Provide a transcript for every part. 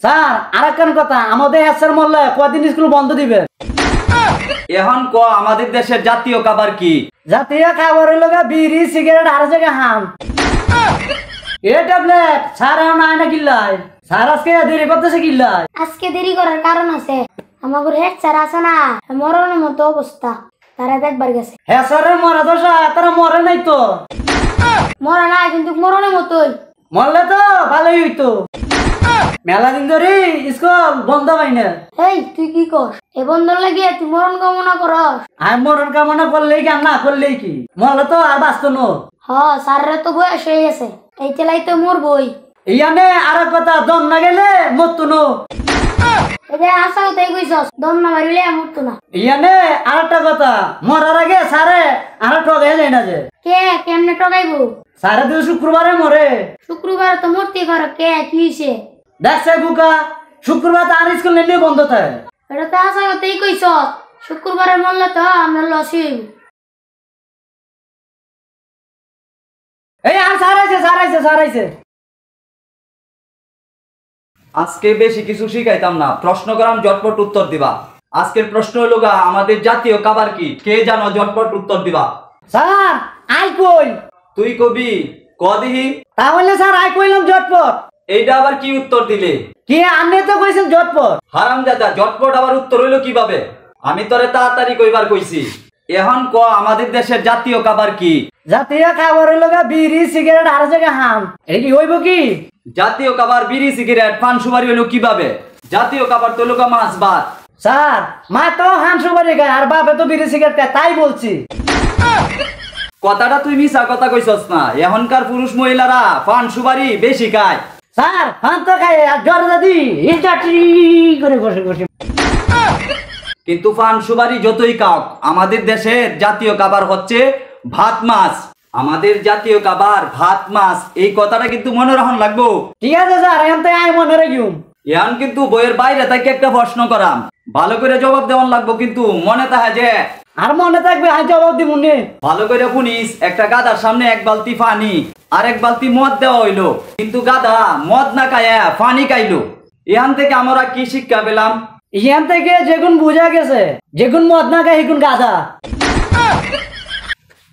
Sir আরেকখান কথা, আমাদের head মরলে কদিন স্কুল বন্ধ দিবে? এখন ক আমাদের দেশের জাতীয় খাবার কি? জাতীয় খাবার হইল বিড়ি সিগারেট আর জায়গায় হাম এ ট্যাবলেট। স্যার এখন আয় না কিল্লাই? স্যার আজকে দেরি করতেছে কিল্লাই? আজকে দেরি করার কারণ আছে, আমাদের হেড স্যার আছে না, মরণের মতো অবস্থা, তারা দেখবার গেছে। হ্যাঁ স্যারের মরা দশা, তারা মরে নাই তো? মরা নাই কিন্তু মরণের মতোই। মরলে তো ভালোই হইতো। মেলা দিন ধরে স্কুল বন্ধ পাই না। এই তুই কি কর? এ বন্ধ লাগিয়ে তুই মরণ কামনা করস? আমি মরণ কামনা করলেই কি আর না করলেই কি? মরলে তো আর বাঁচতো না। স্যারের তো বয়স হয়ে গেছে, এই চেলাই তো মরবই। ইয়ানে আর কথা, দম না গেলে মরতো না। আশাও তাই কইছস, দম না মারিলে মরতো না। ইয়ানে আর একটা কথা, মরার আগে স্যারে আর ঠগাই যায় না যে। কেমনে ঠগাইবো? স্যারে তো শুক্রবারে মরে। শুক্রবার তো মরতে পারো, কি হয়েছে? দেখছে বুকা, শুক্রবার তো আর স্কুল নিয়ে বন্ধ থাকে। এটা তো আশা তাই কইছস, শুক্রবারে মরলে তো আমরা লস হইব। এই আর স্যার আইছে। আজকে বেশি কিছু শিখাইতাম না, প্রশ্ন করাম ঝটপট উত্তর দিবা। আজকের প্রশ্ন হলো আমাদের জাতীয় খাবার কি? কে জানো? ঝটপট উত্তর দিবা। স্যার আই কই? তুই কবি ক দিহি। তাহলে স্যার আই কইলাম ঝটপট। এইটা আবার কি উত্তর দিলে? কি আপনি তো কইছেন ঝটপট। হারামজাদা, ঝটপট আবার উত্তর হইলো কিভাবে? আমি তোরে তাড়াতাড়ি কইবার কইছি। এখন ক আমাদের দেশের জাতীয় খাবার কি? জাতীয় খাবার হইল বিড়ি সিগারেট আর জায়গায় হাম। এই কি হইব কি? জাতীয় খাবার বিড়ি সিগারেট পান সুপারি হইলো কিভাবে? জাতীয় খাবার তো হইলো মাছ ভাত। স্যার মা তো হাম সুপারি খায় আর বাপে তো বিড়ি সিগারেট খায়, তাই বলছি। কথাটা তুই মিছা কথা কইছস না। এখনকার পুরুষ মহিলারা পান সুপারি বেশি খায়। স্যার হাম তো খায় আর জ্বর দাদি ইন্টাটি করে বসে বসে। কিন্তু পান সুপারি যতই খাও, আমাদের দেশের জাতীয় খাবার হচ্ছে ভাত মাছ। আমাদের জাতীয় খাবার ভাত মাছ, এই কথাটা কিন্তু মনে রাখুন লাগবো। ঠিক আছে স্যার, এখন তো আই মনে রাখিম। এখন কিন্তু বইয়ের বাইরে থেকে একটা প্রশ্ন করাম, ভালো করে জবাব দেওয়ান লাগবো, কিন্তু মনে থাকে যে। আর মনে থাকবে আই জবাব দিব নে। ভালো করে শুনিস, একটা গাধার সামনে এক বালতি পানি আর এক বালতি মদ দেওয়া হইলো, কিন্তু গাধা মদ না খায়া পানি খাইলো। এখান থেকে আমরা কি শিক্ষা পেলাম? এখান থেকে যেগুন বুঝা গেছে, যেগুন মদ না খায় সেগুন গাধা।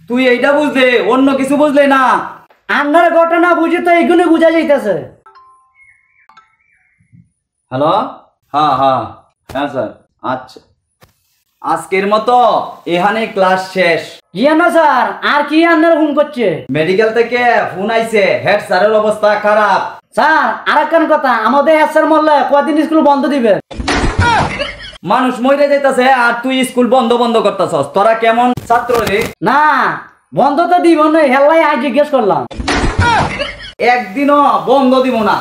তুই এইটা বুঝলে, অন্য কিছু বুঝলে না। আপনার ঘটনা বুঝে তো এইগুলো বুঝা যাইতেছে। হ্যালো, হ্যাঁ স্যার, আচ্ছা আজকের মতো এখানে ক্লাস শেষ। কি না স্যার, আর কি আপনার ফোন করছে? মেডিকেল থেকে ফোন আইছে, হেড স্যারের অবস্থা খারাপ। স্যার আরেকখান কথা, আমাদের হেড স্যার মরলে কদিন স্কুল বন্ধ দিবে? মানুষ মরে যাইতাছে আর তুই স্কুল বন্ধ করতেছস। তোরা কেমন ছাত্র রে? না বন্ধ তো দিব না, হেল্লাই আজ জিজ্ঞেস করলাম। একদিনও বন্ধ দিব না।